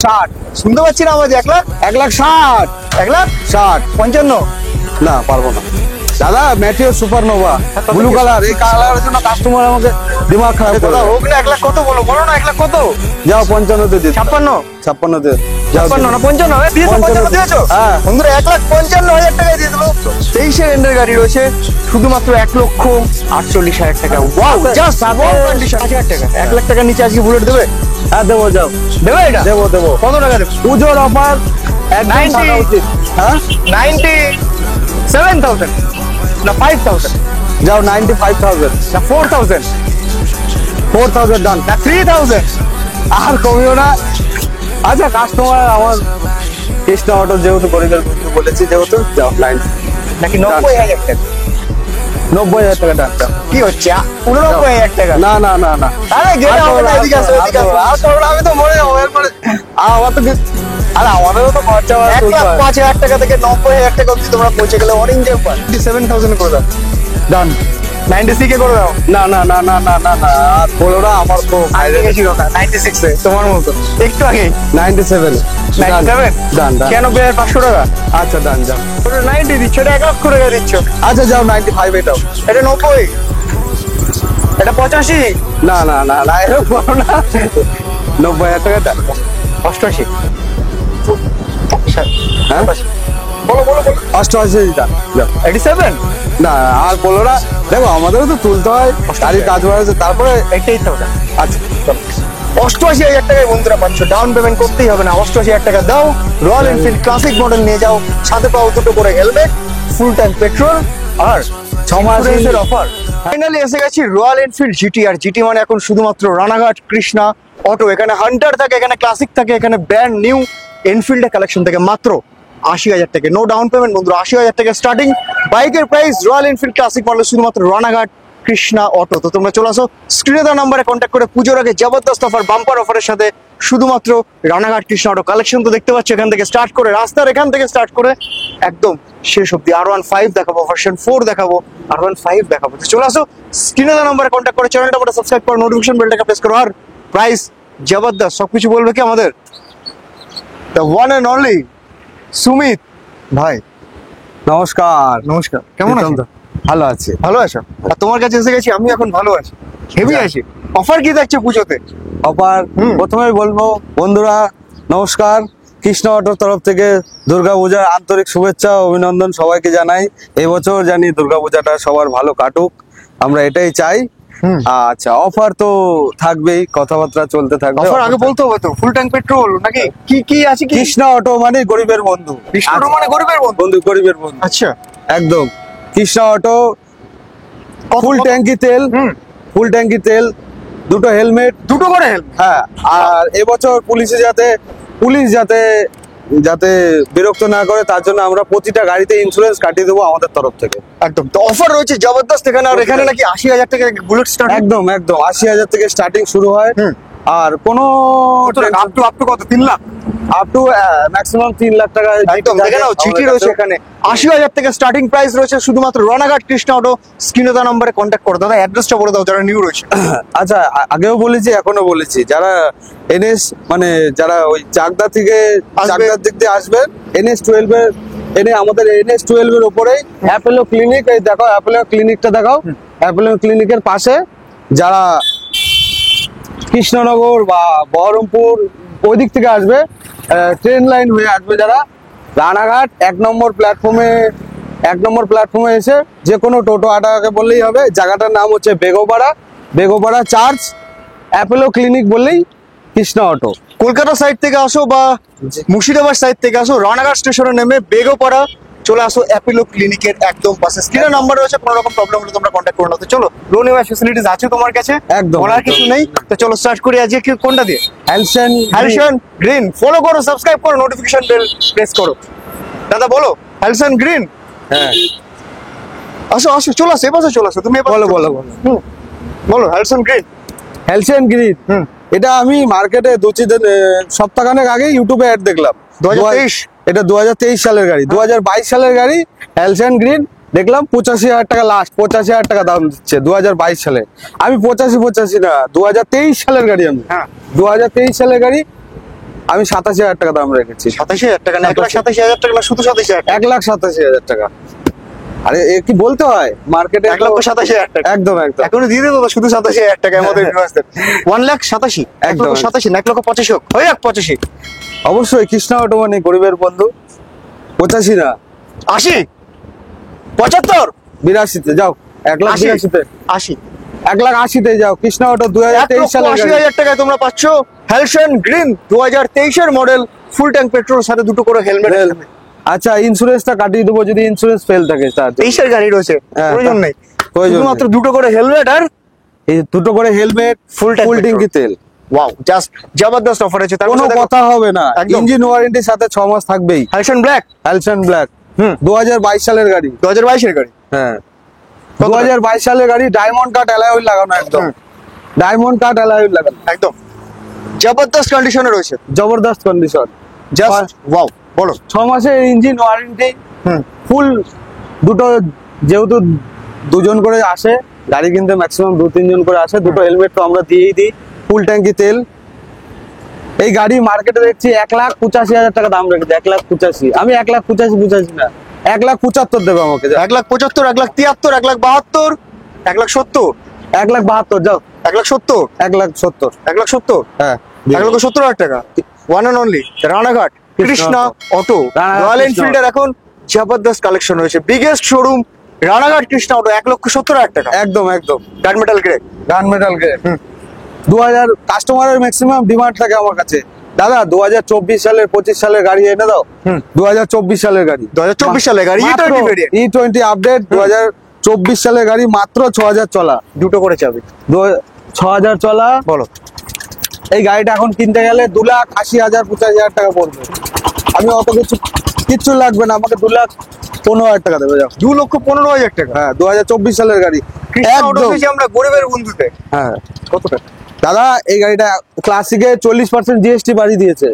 60 শুনতে পাচ্ছি না আওয়াজ 1,60,000 1,60,000 55 না পারবো না দাদা ম্যাটিও সুপারনোভা ব্লু কালার এই কালারের জন্য কাস্টমার আমাকে দিমাগ খারাপ করে দাদা হোক না 1,00,000 কত বলো না 1,00,000 কত যাও 55 তে দিই 56 তে যাও 56 না 55 দিয়েছো 55 দিয়েছো হ্যাঁ বন্ধুরা 1,55,000 টাকায় দিয়ে দিল 23 এর এন্ডের গাড়ি রয়েছে শুধুমাত্র 1,48,000 টাকা ওয়াও জাস্ট ওয়াও কন্ডিশন 1,000 টাকা 1,00,000 টাকার নিচে আজকে বুলেট দেবে হ্যাঁ দেবো যাও দেবে এটা দেবো কত টাকা দেবে পুজোর অফার 90 হ্যাঁ 97,000 না 5,000 যাও 95,000 না 4,000 4,000 ডান না 3,000 আর কমিও না আচ্ছা কাস্টমার আমার কৃষ্ণ অটো যেহেতু গরিবের বন্ধু বলেছি যেহেতু যাও 90 নাকি 90,000 টাকা 90,000 টাকা ডান কি হচ্ছে 89,000 টাকা না না না না আরে গেলে হবে না এদিকে আসো এদিকে আসো আমি তো মরে যাবো এরপরে আমার তো আরে আমাদেরও তো খরচা 1,05,000 টাকা থেকে 90,000 টাকা অব্দি তোমরা পৌঁছে গেলে অরেঞ্জের পর 57,000 করে দাও ডান 96 কে করে দাও না না না না না না না আর বলো না আমার তো আগে গেছি কথা 96 এ তোমার মতো একটু আগে 97 97 ডান ডান 95,500 টাকা আচ্ছা ডান যাও 90 দিচ্ছ এটা 1,00,000 টাকা দিচ্ছ আচ্ছা যাও 95 এটাও এটা 90 এটা 85 না না না না এরকম বলো না 90,000 টাকা ডান 88 হ্যাঁ বলো 88 ডান যাও 87 না আর বলো না দেখো আমাদেরও তো তুলতে হয় গাড়ির কাজ বাড়াচ্ছে তারপরে 88,000 আচ্ছা 88,000 টাকায় বন্ধুরা পাচ্ছ ডাউন পেমেন্ট করতেই হবে না 88,000 টাকা দাও রয়্যাল এনফিল্ড ক্লাসিক মডেল নিয়ে যাও সাথে পাও দুটো করে হেলমেট ফুল ট্যাঙ্ক পেট্রোল আর 6 মাসের অফার ফাইনালি এসে গেছি রয়্যাল এনফিল্ড জিটি মানে এখন শুধুমাত্র রানাঘাট কৃষ্ণা অটো এখানে হান্টার থাকে এখানে ক্লাসিক থাকে এখানে ব্র্যান্ড নিউ এনফিল্ডের কালেকশন থেকে মাত্র 80,000 টাকা নো ডাউন পেমেন্ট বন্ধুরা 80,000 টাকা স্টার্টিং বাইকের price royal Enfield classic model শুধুমাত্র রানাঘাট কৃষ্ণা অটো তো তোমরা চলে আসো স্ক্রিনে দেওয়া নাম্বারে কন্ট্যাক্ট করে পুজোর আগে জবরদস্ত অফার বাম্পার অফারের সাথে শুধুমাত্র রানাঘাট কৃষ্ণা অটো কালেকশন তো দেখতে পাচ্ছ এখান থেকে স্টার্ট করে রাস্তার এখান থেকে স্টার্ট করে একদম শেষ অব্দি R15 দেখাবো ভার্সন 4 দেখাবো R15 দেখাবো তো চলে আসো স্ক্রিনে দেওয়া নাম্বারে কন্ট্যাক্ট করে চ্যানেলটা পুরো সাবস্ক্রাইব করো নোটিফিকেশন বেলটাকে প্রেস করো আর প্রাইস জবরদস্ত সবকিছু বলবে কি আমাদের the one and only Sumit ভাই নমস্কার কেমন আছো ভালো আছি ভালো আছো আর তোমার কাছে এসে গেছি আমি এখন ভালো আছি হেভি আছি অফার কি দেখছো পুজোতে অফার প্রথমেই বলবো বন্ধুরা নমস্কার কৃষ্ণ অটোর তরফ থেকে দুর্গাপূজার আন্তরিক শুভেচ্ছা ও অভিনন্দন সবাইকে জানাই এবছর জানি দুর্গাপূজাটা সবার ভালো কাটুক আমরা এটাই চাই আচ্ছা অফার তো থাকবেই কথাবার্তা চলতে থাকবে অফার আগে বলতে হবে তো ফুল ট্যাঙ্ক পেট্রোল নাকি কি কি আছে কি কৃষ্ণ অটো মানে গরিবের বন্ধু কৃষ্ণ অটো মানে গরিবের বন্ধু গরিবের বন্ধু আচ্ছা একদম কৃষ্ণ অটো ফুল ট্যাঙ্কি তেল দুটো হেলমেট দুটো করে হ্যাঁ আর এবছর পুলিশ যাতে বিরক্ত না করে তার জন্য আমরা প্রতিটা গাড়িতে ইন্স্যুরেন্স কাটিয়ে দেবো আমাদের তরফ থেকে একদম তো অফার রয়েছে জবরদস্ত এখানে আর এখানে নাকি 80,000 টাকা বুলেট স্টার্ট একদম 80,000 থেকে স্টার্টিং শুরু হয় আর কোনো আপ টু কত 3 lakh up to maximum 3 lakh টাকা একদম দেখে নাও জিটি রয়েছে এখানে 80,000 থেকে স্টার্টিং প্রাইস রয়েছে শুধুমাত্র রানাঘাট কৃষ্ণ অটো স্ক্রিনে দেওয়া নম্বরে কন্ট্যাক্ট করো দাদা অ্যাড্রেসটা বলে দাও যারা নিউ রয়েছে আচ্ছা আগেও বলেছি এখনো বলেছি যারা এনএস মানে যারা ওই চাকদা দিক দিয়ে আসবেন NS12 এর আমাদের NS12 এর উপরেই অ্যাপোলো ক্লিনিক এই দেখো অ্যাপোলো ক্লিনিকটা দেখাও অ্যাপোলো ক্লিনিকের পাশে যারা কৃষ্ণনগর বা বহরমপুর ওই দিক থেকে আসবে ট্রেন লাইন হয়ে আসবে যারা রানাঘাট 1 নম্বর প্ল্যাটফর্মে এসে যে কোনো টোটো আটাকে বললেই হবে জায়গাটার নাম হচ্ছে বেগোপাড়া চার্চ অ্যাপোলো ক্লিনিক বললেই কৃষ্ণ অটো কলকাতা সাইড থেকে আসো বা মুর্শিদাবাদ সাইড থেকে আসো রানাঘাট স্টেশনে নেমে বেগোপাড়া চলে আসো অ্যাপোলো ক্লিনিকের একদম পাশে স্ক্রিনে নাম্বার রয়েছে কোনো রকম প্রবলেম হলে তোমরা কন্ট্যাক্ট করে নাও তো চলো লোন ইএমআই ফ্যাসিলিটিস আছে তোমার কাছে একদম বলার কিছু নেই তো চলো স্টার্ট করি আজকে কোনটা দিয়ে হ্যালসন গ্রিন ফলো করো সাবস্ক্রাইব করো নোটিফিকেশন বেল প্রেস করো দাদা বলো হ্যালসন গ্রিন হ্যাঁ আসো চলে আসো এপাশে চলে আসো তুমি বলো হ্যালসন গ্রিন এটা আমি মার্কেটে সপ্তাহখানেক আগে ইউটিউবে অ্যাড দেখলাম 2023 এটা 2023 সালের গাড়ি 2022 সালের গাড়ি হ্যালসন গ্রিন দেখলাম 85,000 টাকা লাস্ট 85,000 টাকা দাম দিচ্ছে 2022 সালে আমি 85 না 2023 সালের গাড়ি আমি 2023 সালের গাড়ি আমি 87,000 টাকা দাম রেখেছি। 87,000 টাকা না 1,87,000 টাকা না শুধু 27,000 টাকা? 1,87,000 টাকা। আরে এ কি বলতে হয় মার্কেটে? 1,87,000 টাকা একদম একদম। এখনো দিয়ে দেবো শুধু 87,000 টাকা আমাদের ভিউয়ার্সদের। 1,87,000 একদম। 1,87,000 না 1,85,000 হোক, হয়ে যাক 85। অবশ্যই কৃষ্ণা অটো মানে গরিবের বন্ধু। 85 না 80 75 82 যাও, 1,82,000-তে 80 1,80,000-তে যাও। কৃষ্ণা অটো 2023 সালের গাড়ি। 1,80,000 টাকায় তোমরা পাচ্ছ হ্যালসন গ্রিন 2023 এর মডেল, ফুল ট্যাঙ্ক পেট্রোল, সাথে দুটো করে হেলমেট। আচ্ছা, ইন্স্যুরেন্সটা কাটিয়ে দেবো যদি ইন্স্যুরেন্স ফেল থাকে। তার 23 এর গাড়ি রয়েছে, হ্যাঁ, প্রয়োজন নেই। প্রয়োজন শুধুমাত্র নেই। দুটো করে হেলমেট আর এই দুটো করে হেলমেট, Full tank ফুল petrol। ট্যাঙ্কি তেল। ওয়াও, জাস্ট জবরদস্ত অফার আছে। তার কোনো মধ্যে দেখো কথা হবে না, একদম। ইঞ্জিন ওয়ারেন্টির সাথে 6 মাস থাকবেই। হ্যালসন ব্ল্যাক হ্যালসন ব্ল্যাক হুম 2022 সালের গাড়ি। 2022 এর গাড়ি। হ্যাঁ, কত টাকা? 2022 সালের গাড়ি, ডায়মন্ড কাট অ্যালয় হুইল লাগানো একদম। হুম। ডায়মন্ড কাট অ্যালয় হুইল লাগানো, একদম জবরদস্ত কন্ডিশনে রয়েছে। জবরদস্ত কন্ডিশন। জাস্ট ওয়াও, বলো। 6 মাসের ইঞ্জিন ওয়ারেন্টি, হুম ফুল দুটো, যেহেতু দুজন করে আসে গাড়ি কিনতে, ম্যাক্সিমাম 2-3 জন করে আসে, দুটো হেলমেট তো আমরা দিয়েই দিই, ফুল ট্যাঙ্কি তেল। এই গাড়ি মার্কেটে দেখছি 1,85,000 টাকা দাম রেখেছে। 1,85,000, আমি 1,85,000 না 1,75,000 দেবে আমাকে। 1,75,000 1,73,000 1,72,000 1,70,000 1,72,000 যাও, 1,70,000 1,70,000। 1,70,000 হ্যাঁ 1,70,000 টাকা। One and only Ranaghat Krishna auto. Ranaghat royal Krishna এনফিল্ডের এখন জবরদস্ত কালেকশন রয়েছে, biggest showroom Ranaghat Krishna auto. 1,70,000 টাকা একদম একদম। Gun metal grey. Gun metal grey 2000 কাস্টমারের ম্যাক্সিমাম ডিমান্ড থাকে আমার কাছে। দাদা 2024 সালের 25 সালের গাড়ি এনে দাও। 2024 সালের গাড়ি, 2024 সালের গাড়ি, E20 variant। E20 আপডেট 2024 সালের গাড়ি, মাত্র 6,000 চলা। দুটো করে চাবি 6,000 চলা। বলো। এই গাড়িটা এখন কিনতে গেলে 2,80,000 85,000 টাকা পড়বে। আমি অত কিচ্ছু লাগবে না, আমাকে 2,15,000 টাকা দেবে যাও। 2,15,000 টাকা। হ্যাঁ 2024 সালের গাড়ি কৃষ্ণা অটো একদম। পেয়েছি আমরা গরিবের বন্ধুতে। হ্যাঁ কত টাকা? দাদা এই গাড়িটা ক্লাসিকে 40% জিএসটি বাড়ি দিয়েছে।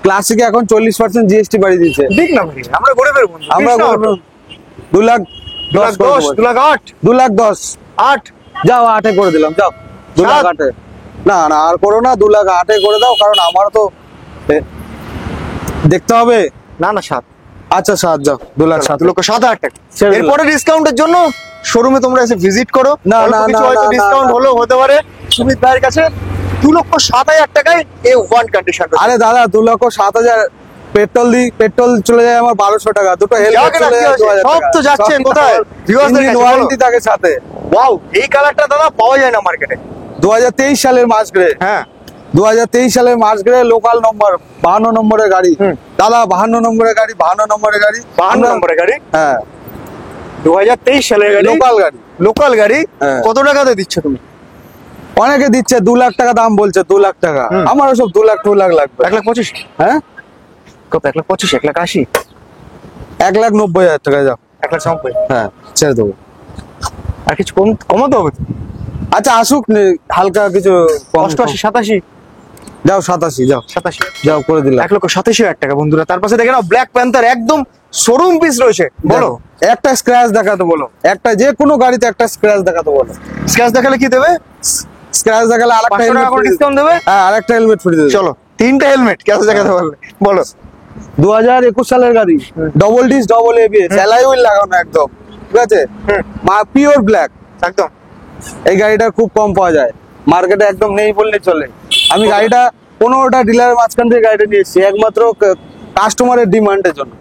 ক্লাসিকে এখন 40% জিএসটি বাড়ি দিয়েছে। ঠিক না ভাই, আমরা গরিবের বন্ধু। আমরা কৃষ্ণা অটো। 2,10,000 2,10,000 2,10,000 8 যাও 8-এ করে দিলাম, যাও 2,08,000। না না আর করো না, 2,08,000 করে দাও, কারণ আমারও তো দেখতে হবে। না না 7 আচ্ছা 7 যাও, 2,07,000। 2,07,000 টাকা। ছেড়ে দিলাম। এরপরে ডিসকাউন্টের জন্য শোরুমে তোমরা এসে ভিজিট করো। না, অল্প না, কিছু না, হয়তো না, ডিসকাউন্ট না। হলেও হতে পারে সুমিত ভাইয়ের কাছে। 2,07,000 টাকায় এই ওয়ান কন্ডিশন। আরে দাদা 2,07,000 পেট্রোল চলে যায় আমার 1,200 টাকা, দুটো হেলমেট যাক না, চলে কি যায় হয়েছে? 2,000 সব টাকা। তো যাচ্ছেন কোথায়? Viewers দের কাছে বলো। ওয়ারেন্টি থাকে সাথে। ওয়াও, এই কালারটা দাদা পাওয়া যায় না মার্কেটে। 2023 সালের মার্চ গ্রে। হ্যাঁ 2023 সালের মার্চ গ্রে, লোকাল নম্বর, 52 নম্বরের গাড়ি। হুম। দাদা 52 নম্বরের গাড়ি, 52 নম্বরের গাড়ি। 52 নম্বরের গাড়ি, হ্যাঁ 2023 সালের গাড়ি, লোকাল গাড়ি। লোকাল গাড়ি। হ্যাঁ। কত টাকাতে দিচ্ছ তুমি? অনেকে দিচ্ছে 2,00,000 টাকা দাম বলছে, 2,00,000 টাকা। হুম। আমার সব 2,00,000 2,00,000 লাগবে। 1,25,000 হ্যাঁ কত? 1,25,000 1,80,000 1,90,000 টাকা যাও। 1,90,000 হ্যাঁ ছেড়ে দেবো। আর কিছু কমাতে হবে তো? আচ্ছা আসুক হালকা কিছু কম। 88 87 যাও 87 যাও, 87 যাও করে দিলাম। 1,87,000 টাকা বন্ধুরা। তার পাশে দেখে নাও ব্ল্যাক প্যান্থার একদম শোরুম পিস রয়েছে। বলো, দেখো, একটা স্ক্র্যাচ দেখাতে বলো, একটা যে কোনো গাড়িতে একটা স্ক্র্যাচ দেখাতে বলো। স্ক্র্যাচ দেখালে কি দেবে? স্ক্র্যাচ দেখালে আরেকটা 500 টাকা হেলমেট করে ফ্রি ডিসকাউন্ট দেবে। হ্যাঁ আরেকটা হেলমেট ফ্রি দেবে। চলো, 3টা হেলমেট ক্যাশ দেখাতে পারলে। বলো। 2021 সালের গাড়ি, double disc double ABS, alloy wheel লাগানো একদম, ঠিক আছে, পিওর ব্ল্যাক একদম। এই গাড়িটা খুব কম পাওয়া যায় মার্কেটে, একদম নেই বললে চলে। আমি গাড়িটা 15টা ডিলারের মাঝখান থেকে গাড়িটা নিয়ে এসেছি একমাত্র কাস্টমারের ডিমান্ডের জন্য।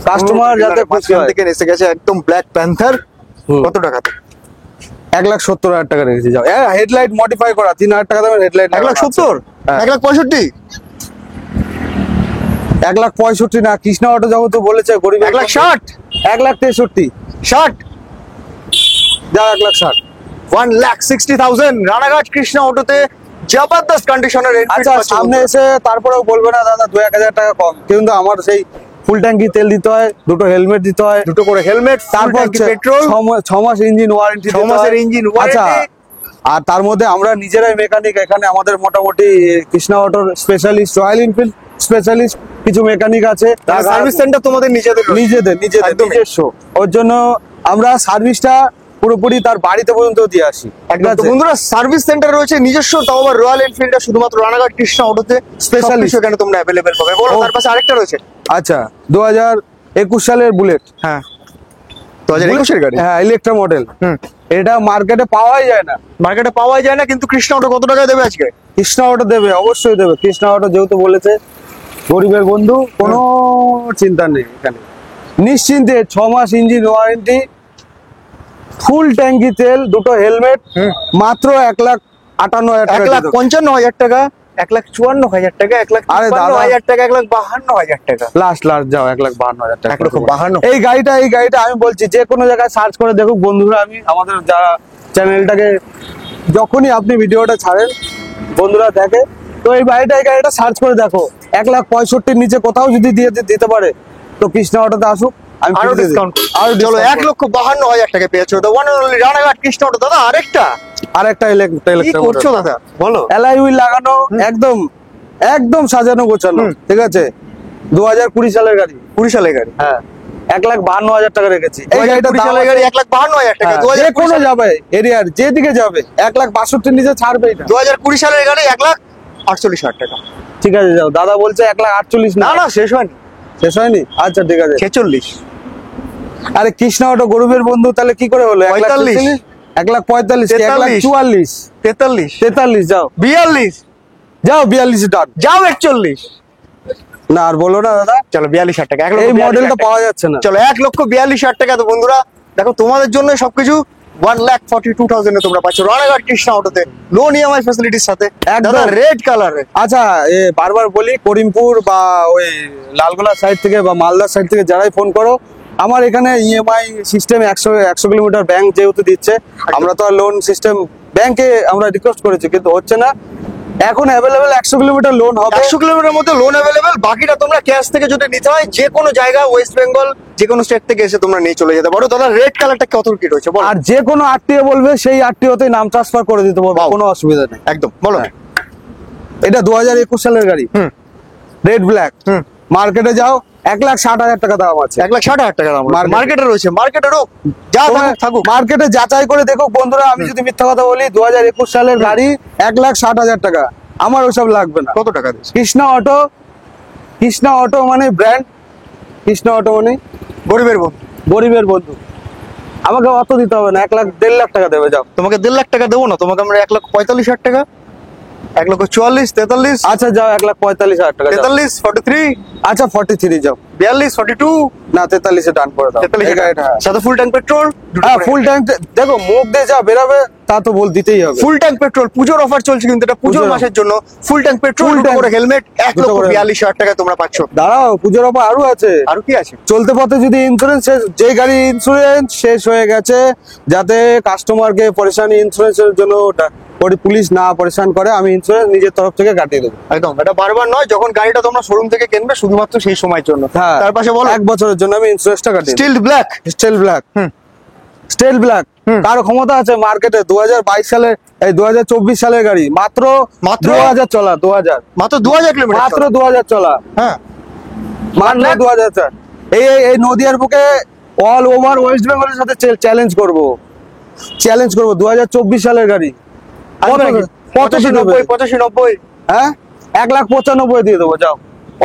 কাস্টমার যাতে খুশি হয়। থেকে এসে গেছে একদম ব্ল্যাক প্যান্থার। হুম। কত টাকাতে? 1,70,000 টাকা রেখেছি যাও। হেডলাইট মডিফাই করা 3,000 টাকা দামের হেডলাইট। 1,70,000 1,65,000 1,65,000 না, কৃষ্ণা অটো যাবো তো বলেছে গরিব। 1,60,000 1,63,000 60 যাও, 1,60,000। 1,60,000 রানাঘাট কৃষ্ণা অটোতে জবরদস্ত কন্ডিশনের। আচ্ছা সামনে এসে তারপরেও বলবে না দাদা 2-1,000 টাকা কম, কিন্তু আমার সেই ফুল ট্যাঙ্কি তেল দিতে হয়, দুটো হেলমেট দিতে হয়, দুটো করে হেলমেট, তারপর পেট্রোল, 6 মাস ইঞ্জিন ওয়ারেন্টি, 6 মাসের ইঞ্জিন আচ্ছা ওয়ারেন্টি। আর তার মধ্যে আমরা নিজেরাই মেকানিক এখানে, আমাদের মোটামুটি কৃষ্ণা অটোর স্পেশালিস্ট, রয়্যাল এনফিল্ড স্পেশালিস্ট কিছু মেকানিক আছে। সার্ভিস সেন্টার তোমাদের নিজেদের রয়েছে? নিজেদের একদমই। নিজস্ব। ওর জন্য আমরা সার্ভিসটা পুরোপুরি তার বাড়িতে পর্যন্ত দিয়ে আসি। ঠিক একদম। তো আছে? বন্ধুরা সার্ভিস সেন্টার রয়েছে নিজস্ব, তাও আবার রয়্যাল এনফিল্ডটা শুধুমাত্র রানাঘাট কৃষ্ণা অটোতে Specialist। স্পেশালিস্ট এখানে তোমরা অ্যাভেলেবেল পাবে। বলো, ও। তার পাশে আরেকটা রয়েছে। আচ্ছা, 2021 সালের বুলেট। হ্যাঁ, 2021 এর গাড়ি। হ্যাঁ, ইলেকট্রা মডেল। হুম। এটা মার্কেটে পাওয়াই যায় না। মার্কেটে পাওয়াই যায় না, কিন্তু কৃষ্ণা অটো কত টাকায় দেবে আজকে? কৃষ্ণা অটো দেবে, অবশ্যই দেবে। কৃষ্ণা অটো যেহেতু বলেছে গরিবের বন্ধু, কোনো চিন্তা নেই এখানে। নিশ্চিন্তে 6 মাস ইঞ্জিন ওয়ারেন্টি, ফুল ট্যাঙ্কি তেল, দুটো হেলমেট, মাত্র 1,58,000 টাকা। 1,55,000 টাকা, 1,54,000 টাকা, আরে দাদা। 1,53,000 টাকা, 1,52,000 টাকা। লাস্ট যাও 1,52,000 টাকা। 1,52,000 এই গাড়িটা আমি বলছি যে কোনো জায়গায় সার্চ করে দেখুক বন্ধুরা। আমি আমাদের যারা চ্যানেলটাকে যখনই আপনি ভিডিওটা ছাড়েন বন্ধুরা দেখে, তো এই গাড়িটা সার্চ করে দেখো, 1,65,000 নিচে কোথাও যদি দিতে পারে তো কৃষ্ণা অটোতে আসুক, আমি আরো free দিয়ে ডিসকাউন্ট। দেব। আরো চলো, discount 1,52,000 টাকা পেয়েছো তো one only Ranaghat Krishna auto. দাদা আরেকটা আরেকটা কি করছো দাদা, বলো। অ্যালয় হুইল লাগানো, একদম একদম সাজানো গোছানো। ঠিক আছে, 2020 সালের গাড়ি। 20 সালের গাড়ি। হ্যাঁ, 1,52,000 টাকা রেখেছি। এই গাড়িটা 2020 সালের গাড়ি 1,52,000 টাকা। যে কোনো যাবে এরিয়ার যেদিকে যাবে 1,62,000 নিচে ছাড়বে এটা। 2020 সালের গাড়ি 1,48,000 টাকা। ঠিক আছে, যাও। দাদা বলছে 1,48,000 না না, শেষ হয়নি, শেষ হয়নি। আচ্ছা ঠিক আছে। 46। আরে কৃষ্ণা অটো গরিবের বন্ধু, তাহলে কি করে হলো? 45, 1,45,000, 1,44,000, 43, 43, যাও 42, যাও 42 ডান। যাও 41। না আর বলো না দাদা, চলো 42,000 টাকা। এই মডেলটা পাওয়া যাচ্ছে না। চলো 1,42,000 টাকা। তো বন্ধুরা দেখো, তোমাদের জন্য সবকিছু 1,42,000 এ তোমরা পাচ্ছ রানাঘাট কৃষ্ণা অটোতে, লোন ইএমআই ফ্যাসিলিটির সাথে। একদম। দাদা রেড কালারে। আচ্ছা, বারবার বলি, করিমপুর বা ওই লালগোলা সাইড থেকে বা মালদার সাইড থেকে যারাই ফোন করো, আমার এখানে ইএমআই সিস্টেম 100 কিলোমিটার ব্যাংক যেহেতু দিচ্ছে, আমরা তো আর লোন সিস্টেম ব্যাংকে আমরা রিকোয়েস্ট করেছি কিন্তু হচ্ছে না। এখন অ্যাভেলেবেল 100 কিলোমিটার লোন হবে। 100 কিলোমিটার মধ্যে লোন অ্যাভেলেবেল। বাকিটা তোমরা ক্যাশ থেকে যদি নিতে হয়, যে কোনো জায়গা ওয়েস্ট বেঙ্গল যে কোনো স্টেট থেকে এসে তোমরা নিয়ে চলে যেতে পারো। দাদা রেড কালারটা কত কি রয়েছে বলো। আর যে কোনো আত্মীয় বলবে সেই আত্মীয়তে নাম ট্রান্সফার করে দিতে পারবো, Wow। কোনো অসুবিধা নেই। একদম, বলো। হ্যাঁ। এটা 2021 সালের গাড়ি, হুম। Red black. হুম। মার্কেটে যাও 1,60,000 টাকা দাম আছে। 1,60,000 টাকা দাম। Market- মার্কেটে রয়েছে, মার্কেটেরও যা থাকুক। মার্কেটে যাচাই করে দেখো বন্ধুরা। আমি যদি মিথ্যা কথা বলি, 2021 সালের গাড়ি 1,60,000 টাকা। আমার ওসব লাগবে না। কত টাকা দিচ্ছে? কৃষ্ণা অটো মানে ব্র্যান্ড, কৃষ্ণা অটো মানে গরিবের বন্ধু। গরিবের বন্ধু। আমাকে অত দিতে হবে না, 1,00,000 টাকা দেবে, যাও। তোমাকে 1,50,000 টাকা দেবো না, তোমাকে আমরা 1,45,000 টাকা, 1,44,000, 43, আচ্ছা যাও, 1,45,000 টাকা, যাও। 43, 43, আচ্ছা 43 যাও। 42, 42, না 43 ডান করে দাও। 43 এই গাড়িটা, হ্যাঁ। সাথে ফুল ট্যাঙ্ক পেট্রোল। হ্যাঁ, ফুল ট্যাঙ্ক। দেখো মুখ দিয়ে যা বেরোবে তা তো দিতেই হবে। Full tank petrol. পুজোর অফার চলছে কিন্তু এটা পুজোর পুজোর মাসের জন্য। Full tank petrol, Full tank। করে হেলমেট, দুটো করে। 1,42,000 টাকা তোমরা পাচ্ছ। দাঁড়াও, পুজোর অফার আরো আছে। আরো কি আছে? চলতে পথে যদি ইন্স্যুরেন্স, যে গাড়ি ইন্স্যুরেন্স শেষ হয়ে গেছে, যাতে কাস্টমারকে পরেশানি, ইন্স্যুরেন্সের জন্য পুলিশ না পরেশান করে, আমি ইন্স্যুরেন্স নিজের তরফ থেকে কাটিয়ে দেবো। একদম, এটা বারবার নয়, যখন গাড়িটা তোমরা শোরুম থেকে কিনবে শুধুমাত্র সেই সময়ের জন্য। হ্যাঁ, তার পাশে বলো 1 বছরের জন্য আমি ইন্স্যুরেন্সটা কাটিয়ে দেবো। Steel black. Steel black. Hmm. Steel black. তার ক্ষমতা আছে মার্কেটে 2022 সালের, এই 2024 সালের গাড়ি, মাত্র 2000 চলা। 2000, মাত্র 2,000 কিলোমিটার। মাত্র 2000 চলা, হ্যাঁ, মাত্র 2000। এই নদিয়ার বুকে অল ওভার ওয়েস্ট বেঙ্গলের সাথে চ্যালেঞ্জ করব 2024 সালের গাড়ি। আসবে নাকি? কত কি দেবে? 85, 90, হ্যাঁ, 1,95,000 দিয়ে দেবো, যাও।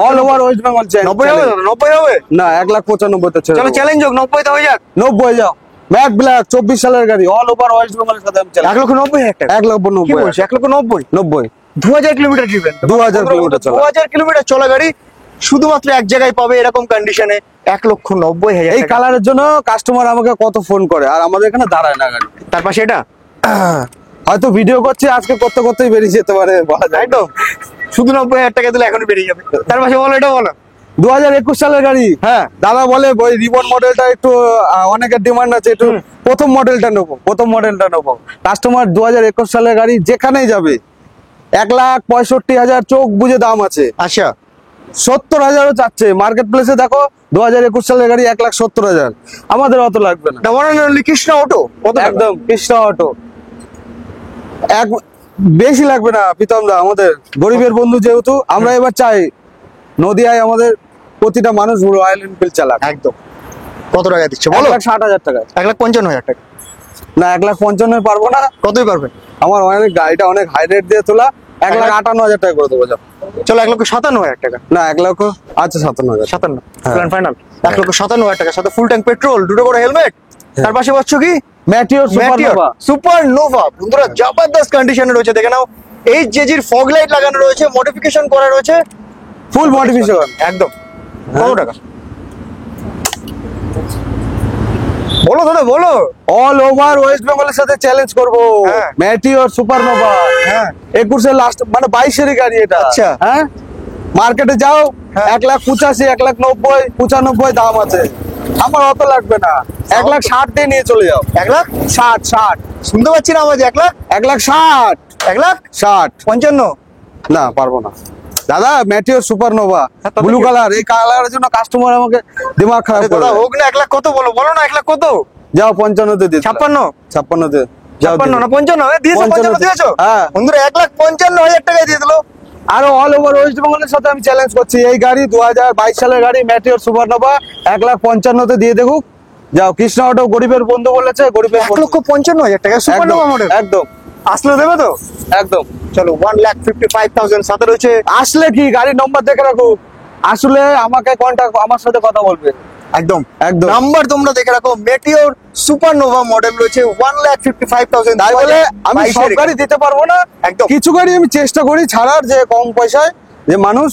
অল ওভার ওয়েস্ট বেঙ্গল 90 হবে? 90 হবে? না, 1,95,000 ছেড়ে চলো দেবো। চ্যালেঞ্জ হোক, 90 তে হয়ে যাক। 90 যাও। ম্যাট ব্ল্যাক 24 সালের গাড়ি, অল ওভার ওয়েস্ট বেঙ্গলের সাথে আমি চ্যালেঞ্জ। 1,90,000 টাকা। 1,90,000। কি বলছো? 1,90,000? 90। 2,000 কিলোমিটার ড্রিভেন। 2,000 কিলোমিটার চলা। 2,000 কিলোমিটার চলা গাড়ি শুধুমাত্র এক জায়গায় পাবে এরকম কন্ডিশনে 1,90,000 এই টাকা। কালারের জন্য কাস্টমার আমাকে কত ফোন করে, আর আমাদের এখানে দাঁড়ায় না গাড়ি। তার পাশে এটা হয়তো ভিডিও করছি, আজকে করতে করতেই বেরিয়ে যেতে পারে, বলা যায় না। একদম, শুধু 90,000 টাকা দিলে এখনই বেরিয়ে যাবে। তার পাশে বলো, এটা বলো। 2021 সালের গাড়ি। হ্যাঁ। দাদা বলে ওই রিবন মডেলটা একটু অনেকের ডিমান্ড আছে, একটু প্রথম মডেলটা নেবো। কাস্টমার 2021 সালের গাড়ি যেখানেই যাবে 1,65,000 চোখ বুঝে দাম আছে। আচ্ছা, 70,000ও চাচ্ছে। মার্কেট প্লেসে দেখো 2021 সালের গাড়ি 1,70,000। আমাদের অত লাগবে না। the one and only Krishna auto. কত টাকা? একদম কৃষ্ণা অটো। বেশি লাগবে না প্রীতম দা, আমাদের গরিবের বন্ধু যেহেতু, আমরা এবার চাই নদিয়ায় আমাদের প্রতিটা মানুষ রয়্যাল এনফিল্ড চালাক। একদম। কত টাকা দিচ্ছে বলো? 1,60,000 টাকা। 1,55,000 টাকা। না 1,55,000 পারবো না। কতই পারবেন? আমার অনেক গাড়িটা অনেক হাই রেট দিয়ে তোলা, 1,58,000 টাকা করে দেবো যাও। চলো 1,57,000 টাকা। না 1 লক্ষ, আচ্ছা 57,000। 57 হ্যাঁ। ফাইনাল 1,57,000 টাকা, সাথে ফুল ট্যাঙ্ক পেট্রোল, দুটো করে হেলমেট, তার পাশে পাচ্ছ কি ম্যাটিওর সুপারনোভা। সুপারনোভা বন্ধুরা জবরদস্ত কন্ডিশনে রয়েছে, দেখে নাও। এই জেজির ফগ লাইট লাগানো রয়েছে, মডিফিকেশন করা রয়েছে, ফুল মডিফিকেশন একদম। কত টাকা বলো দাদা বলো? অল ওভার ওয়েস্ট বেঙ্গলের সাথে চ্যালেঞ্জ করবো। হ্যাঁ। ম্যাটিওর সুপারনোভা, হ্যাঁ 21 লাস্ট মানে 22 গাড়ি এটা। আচ্ছা। হ্যাঁ, মার্কেটে যাও হ্যাঁ। 1,85,000, 1,90,000, 95 দাম আছে। আমার অত লাগবে না, 1,60,000 দিয়ে নিয়ে চলে যাও। 1,60,000 শুনতে পাচ্ছি না আওয়াজ? 1,60,000 1,60,000। 1,55,000 না পারবো না দাদা। ম্যাটিওর সুপারনোভা হ্যাঁ, তাতে ব্লু কি? কালার, এই কালারের জন্য কাস্টমার আমাকে দিমাগ খারাপ করে দাদা দেয়। হোক না, 1,00,000 কত বলো? বলো না 1,00,000 কত? যাও 55 তে দিয়ে দিলাম। 56 56 তে যাও 56 না 55 দিয়েছো? 55 দিয়েছো? হ্যাঁ। বন্ধুরা 1,55,000 টাকায় দিয়ে দিলো। আরো অল ওভার ওয়েস্ট বেঙ্গলের সাথে আমি চ্যালেঞ্জ করছি, এই গাড়ি 2022 সালের গাড়ি ম্যাটিওর সুপারনোভা 1,55,000 তে দিয়ে দেখুক। যাও, কৃষ্ণ অটো গরিবের বন্ধু বলেছে, গরিবের বন্ধু। 1,55,000 টাকা সুপারনোভা একদম, মডেল, একদম আসলে দেবে তো? একদম। চলো 1,55,000 সাথে রয়েছে। আসলে কি গাড়ির নম্বর দেখে রাখো, আসলে আমাকে কন্টাক্ট, আমার সাথে কথা বলবে। একদম একদম। নাম্বার তোমরা দেখে রাখো, মেটিওর সুপারনোভা মডেল রয়েছে 1,55,000। তাই বলে আমি সব গাড়ি দিতে পারবো না, একদম। কিছু গাড়ি আমি চেষ্টা করি ছাড়ার, যে কম পয়সায় যে মানুষ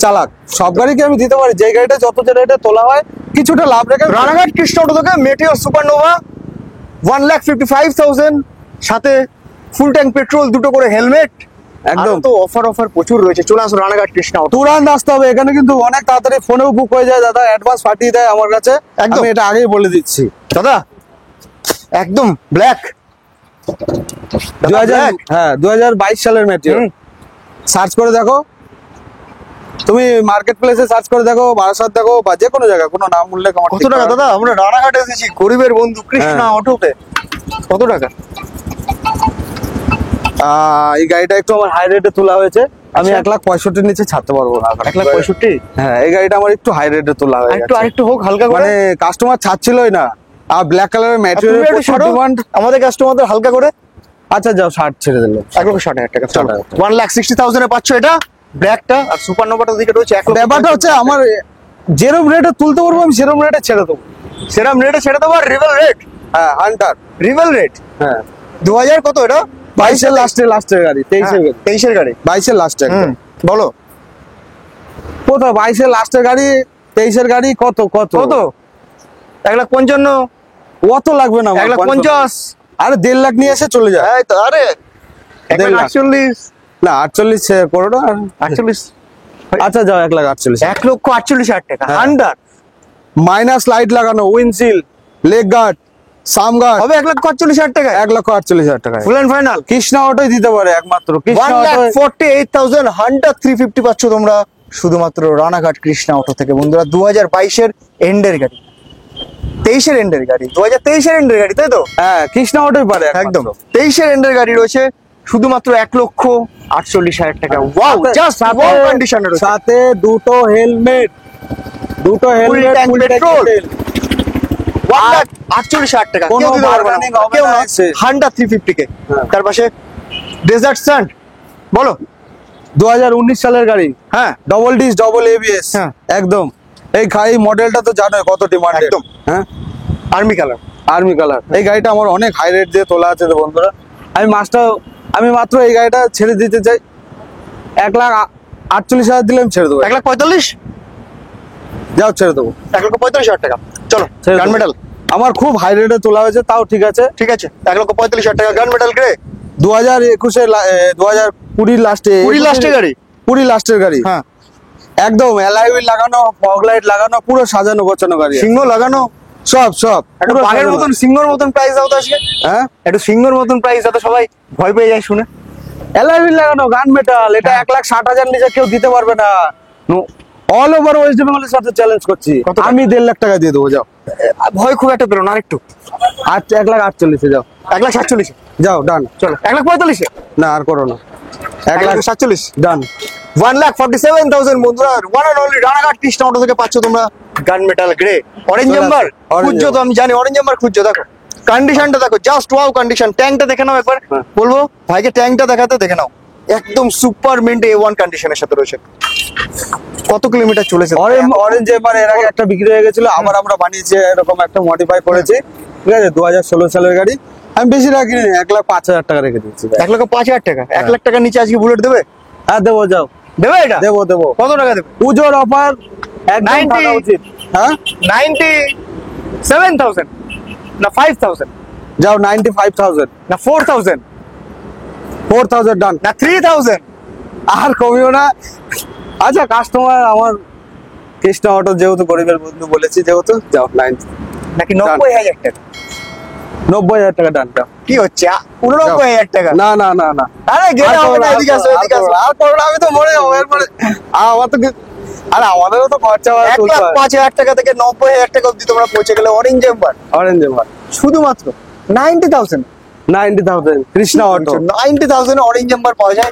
চালাক। সব গাড়িকে আমি দিতে পারি, যে গাড়িটা যত রেটে তোলা হয় কিছুটা লাভ রেখে। রানাঘাট কৃষ্ণ অটো থেকে মেটিওর সুপারনোভা 1,55,000, সাথে ফুল ট্যাঙ্ক পেট্রোল, দুটো করে হেলমেট, একদম। একদম। তো অফার প্রচুর রয়েছে, চলে আসো রানাঘাট কৃষ্ণ অটো। তুরান্ত আসতে হবে এখানে, কিন্তু অনেক তাড়াতাড়ি ফোনেও বুক হয়ে যায় দাদা, অ্যাডভান্স পাঠিয়ে দেয় আমার কাছে। একদম। আমি এটা আগেই বলে দিচ্ছি দাদা একদম ব্ল্যাক 2022 সালের ম্যাটিওর। সার্চ করে দেখো, তুমি মার্কেট প্লেসে সার্চ করে দেখো, বারাসাত দেখো, বা যে কোনো জায়গায়, কোনো নাম উল্লেখ আমার কত ঠিক টাকা করা নেই। দাদা? আমরা রানাঘাটে এসেছি, গরিবের বন্ধু কৃষ্ণা হ্যাঁ। অটোতে। কত টাকা? এই গাড়িটা একটু আমার হাই রেটে তোলা হয়েছে, আমি আচ্ছা। 1,65,000 নিচে ছাড়তে পারবো না। 1,65,000? হ্যাঁ, এই গাড়িটা আমার একটু হাই রেটে তোলা হয়েছে, আরেকটু হোক হালকা করে। মানে কাস্টমার ছাড়ছিলই না। আর ব্ল্যাক কালারের তুমি ম্যাটেরিয়াল একটু ছাড়ো ডিমান্ড। আমাদের কাস্টমারদের হালকা করে। আচ্ছা যাও, 60 ছেড়ে দিলে। 1,60,000 টাকা। চলো 60,000 1,60,000 এ পাচ্ছ এটা ব্ল্যাকটা, আর সুপারনোভাটা দিকে রয়েছে 1,00,000। ব্যাপারটা হচ্ছে আমার যেরকম রেটে তুলতে পারবো আমি সেরকম রেটে ছেড়ে দেবো। সেরাম রেটে ছেড়ে দেবো। আর রিভেল রেট, হ্যাঁ, হান্টার। রিভেল রেট হ্যাঁ, 2,000 কত এটা? 22 লাস্টের গাড়ি, 23 গাড়ি, 23 গাড়ি। 22 লাস্টে। বলো কোথাও 22 লাস্টের গাড়ি, 23 গাড়ি, কত কত কত? 1,55,000, অত লাগবে না আমার, 1,50,000। আরে 1.5 লাখ নিয়ে এসে চলে যায়। এই তো, আরে 1,50,000 1,48,000। না 48 করো না। 48 আচ্ছা যাও, 1,48,000। 1,48,000 টাকা হ্যাঁ। আন্ডার মাইনাস লাইট লাগানো, উইন্ডশিল্ড, লেগ গার্ড, সাম গার্ড, হবে 1,48,000 টাকা। 1,48,000 টাকা। ফুল এন্ড ফাইনাল কৃষ্ণা অটোই দিতে পারে একমাত্র। কৃষ্ণা অটো 1,48,000 হান্টার 350 পাচ্ছ তোমরা শুধুমাত্র রানাঘাট কৃষ্ণা অটো থেকে। বন্ধুরা 2022-এর এন্ডের গাড়ি, 23-এর এন্ডের গাড়ি, 2023-এর এন্ডের গাড়ি, তাই তো? হ্যাঁ, কৃষ্ণা অটোই পারে একদম। একদম। 23-এর এন্ডের গাড়ি রয়েছে শুধুমাত্র 1,48,000 টাকা। ওয়াও, জাস্ট ওয়াও কন্ডিশনে রয়েছে। সাথে দুটো হেলমেট, ফুল ট্যাঙ্ক পেট্রোল 1,48,000 টাকা। কোনো কেউ দিতে পারবে না, bargaining হবে কেউ না না। এসে। হান্ডা 350 কে। হ্যাঁ। তার পাশে ডেজার্ট সান্ড, বলো। 2019 সালের গাড়ি, হ্যাঁ ডবল ডিস, ডবল এবিএস, হ্যাঁ। একদম। এই মডেলটা তো জানোই কত ডিমান্ড। একদম। হ্যাঁ, আর্মি কালার। Army colour. এই গাড়িটা আমার অনেক হাই রেট দিয়ে তোলা আছে তো বন্ধুরা। আমি মাত্র এই গাড়িটা ছেড়ে দিতে চাই, 1,48,000 দিলে আমি ছেড়ে দেবো। 1,45,000, যাও ছেড়ে দেবো। 1,45,000 টাকা। চলো ছেড়ে গান দেবো। মেটাল, আমার খুব হাই রেটে তোলা হয়েছে, তাও ঠিক আছে। ঠিক আছে 1,45,000 টাকা গান মেটাল গ্রে। 2020 লাস্টে, 20 লাস্টের গাড়ি। 20 লাস্টের গাড়ি। হ্যাঁ, একদম অ্যালয় হুইল লাগানো, ফগ লাইট লাগানো, পুরো সাজানো গোছানো গাড়ি। সিংহ লাগানো, সব একটু পুরো বাঘের সাজানো। মতন সিংহর মতন প্রাইস দাও তো আজকে। হ্যাঁ, একটু সিংহর মতন প্রাইস যাতে সবাই ভয় পেয়ে যায় শুনে। অ্যালয় হুইল লাগানো, গান মেটাল। এটা 1,60,000 নিচে কেউ দিতে পারবে না। অল ওভার ওয়েস্ট বেঙ্গলের সাথে চ্যালেঞ্জ করছি, কত টাকা? আমি 1.5 লাখ টাকা দিয়ে দেবো। যাও, ভয় খুব একটা পেলো না, আরেকটু। 1,48,000 যাও, 1,47,000 যাও ডান। চলো 1,45,000, না আর করো না, 1,47,000 ডান। 1,47,000 বন্ধুরা, one and only Ranaghat Krishna auto থেকে পাচ্ছ তোমরা গান মেটাল গ্রে। অরেঞ্জ চলে নাম্বার আসো, orange খুঁজছো তো, number। আমি জানি অরেঞ্জ নাম্বার খুঁজছো, দেখো কন্ডিশনটা দেখো, জাস্ট ওয়াও কন্ডিশন। ট্যাঙ্কটা দেখে নাও একবার, হ্যাঁ। বলবো ভাইকে ট্যাঙ্কটা দেখাতে, দেখে নাও একদম সুপার মিন্ট A1 কন্ডিশনের সাথে রয়েছে। কত কিলোমিটার চলেছে? অরেঞ্জ এবার এর আগে একটা বিক্রি হয়ে গেছিল, আবার আমরা বানিয়েছি এরকম একটা মডিফাই করেছি, ঠিক আছে। 2016 সালের গাড়ি। আমি বেশি রাখিনি, 1,05,000 টাকা রেখে দিচ্ছি। 1,05,000 টাকা? 1 লাখ টাকার নিচে আজকে বুলেট দেবে? হ্যাঁ দেবো, যাও দেবে এটা? দেবো দেবো। কত টাকা দেবে? পুজোর অফার একদম 90 থাকা উচিত। হ্যাঁ 97,000 না 5,000 যাও, 95,000, না 4,000 4,000 ডান। না 3,000? আর কমিও না। আচ্ছা, কাস্টমার আমার কৃষ্ণ অটো যেহেতু গরিবের বন্ধু বলেছি, যেহেতু যাও 90, নাকি 90,000 টাকা? 90,000 টাকা ডান। যাও। কি হচ্ছে? 89,000 টাকা? না না না না, আরে গেলে আর হবে করো না, না, এদিকে আসো, এদিকে আসো। আর করো না, আমি তো মরে যাবো এরপরে। আমার তো আরে আমাদেরও তো খরচা হয়, 1,05,000 টাকা থেকে 90,000 টাকা অব্দি তোমরা পৌঁছে গেলে অরেঞ্জ এম্বার। অরেঞ্জ এবার শুধুমাত্র 90,000? 90,000 কৃষ্ণা অটো। 90,000 অরেঞ্জ এম্বার পাওয়া যায়,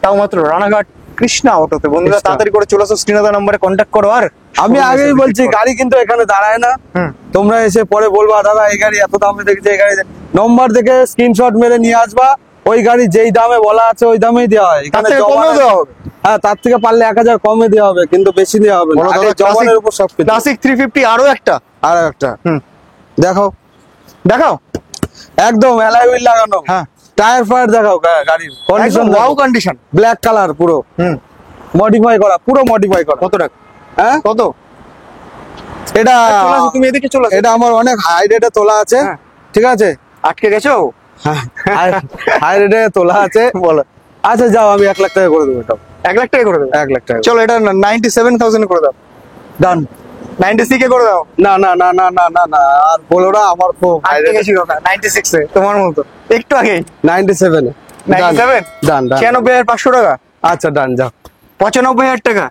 তাও মাত্র রানাঘাট কৃষ্ণা অটোতে। বন্ধুরা কৃষ্ণা। তাড়াতাড়ি করে চলে আসো, স্ক্রিনে নাম্বারে কন্ট্যাক্ট করো। আর আমি আগেই বলছি, গাড়ি কিন্তু এখানে দাঁড়ায় না। হুম। তোমরা এসে পরে বলবা দাদা এই গাড়ি এত দামে দেখছি, এই গাড়ি নম্বর দেখে স্ক্রিনশট মেরে নিয়ে আসবা। ওই গাড়ি যেই দামে বলা আছে ওই দামেই দেওয়া হয়। এখানে থেকে জমানো- কমেও দেওয়া হবে? হ্যাঁ, তার থেকে পারলে 1,000 কমে দেওয়া হবে, কিন্তু বেশি দেওয়া হবে না। বলো আগে দাদা, জমানোর উপর সবকিছু। ক্লাসিক 350 আরো একটা। আর একটা হুম। দেখো, দেখাও। একদম অ্যালয় হুইল লাগানো। হ্যাঁ। টায়ার ফায়ার দেখাও, গাড়ির condition wow condition. Black colour, পুরো হুম। মডিফাই করা, পুরো মডিফাই করা। কত টাকা? হ্যাঁ, কত? এটা চলে আসো, তুমি এদিকে চলে আসো। এটা আমার অনেক হাই রেটে তোলা আছে, হ্যাঁ। ঠিক আছে। আটকে গেছো? হাই রেটে তোলা আছে। বলো। আচ্ছা যাও, আমি 1 লাখ টাকা করে দেবো এটা। 1 লাখ টাকা করে দেবো? 1 লাখ টাকা চলো, এটা 97,000 করে দাও। ডান। 96 কে করে দাও। না না না না না না না, আর বলো না, আমার খুব হাই আটকে রেটে। গেছি কথা 96 এ, তোমার মতো একটু আগে 97 97? ডান ডান। 96,500 টাকা? আচ্ছা ডান, যাও। 95,000 টাকা?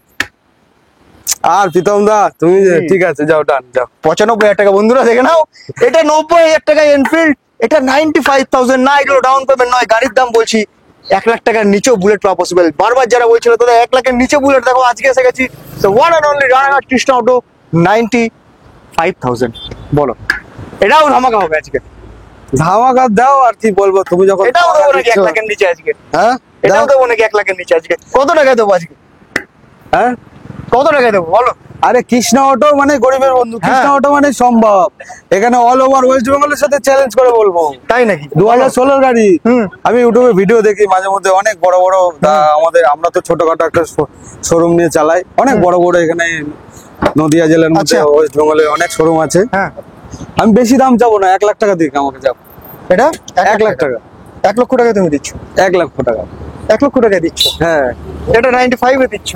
আর প্রীতম দা তুমি ঠিক আছে, যাও ডান, যাও। 95,000 টাকা। বন্ধুরা দেখে নাও, এটা 90,000 টাকা এনফিল্ড, এটা 95,000 না, এগুলো ডাউন পেমেন্ট নয়, গাড়ির দাম বলছি 1 লাখ টাকার নিচেও বুলেট পাওয়া পসিবল। বারবার যারা বলছিল দাদা 1 লাখের নিচে বুলেট দেখো, আজকে এসে গেছি। তো one and only Ranaghat Krishna auto, 95,000। বলো, এটাও ধামাকা হবে আজকে? ধামাকা দাও, আর কি বলবো, তুমি যখন এটাও দেবো নাকি 1 দিচ্ছ। লাখের নিচে আজকে? হ্যাঁ এটাও দাও। দেবো নাকি 1 লাখের নিচে আজকে? কত টাকায় দেবো আজকে? হ্যাঁ, কত টাকায় দেবো বলো? আরে কৃষ্ণা অটো মানে গরিবের বন্ধু, কৃষ্ণা অটো মানে সম্ভব। এখানে অল ওভার ওয়েস্ট বেঙ্গলের সাথে চ্যালেঞ্জ করে বলবো। তাই নাকি? 2016 গাড়ি। হুম। আমি ইউটিউবে ভিডিও দেখি মাঝে মধ্যে, অনেক বড় বড় আমরা তো ছোটখাটো একটা শোরুম নিয়ে চালাই, অনেক বড় বড় এখানে নদিয়া জেলার মধ্যে আচ্ছা। ওয়েস্ট বেঙ্গলে অনেক শোরুম আছে। হ্যাঁ। আমি বেশি দাম চাবো না, 1 লাখ টাকা দিক আমাকে, যাও। এটা 1 লাখ টাকা, 1 লক্ষ টাকা তুমি দিচ্ছ? 1 লক্ষ টাকা। 1 লক্ষ টাকা দিচ্ছ? হ্যাঁ। এটা 95 এ দিচ্ছ,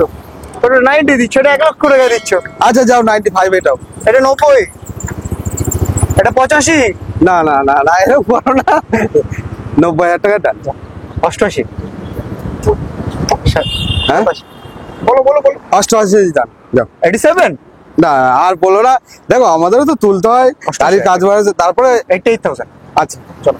ওটা 90 দিচ্ছ, এটা 1 লক্ষ টাকা দিচ্ছ। আচ্ছা যাও, 95 এটাও। এটা 90, এটা 85, না না না না, এরকম করো না। 90,000 টাকা ডান। 88। হ্যাঁ, বলো বলো বলো। 88 ডান, যাও। 87? না আর বলো না, দেখো আমাদেরও তো তুলতে হয়, 88 গাড়ির কাজ বাড়াচ্ছে, তারপরে 88,000। আচ্ছা চলো,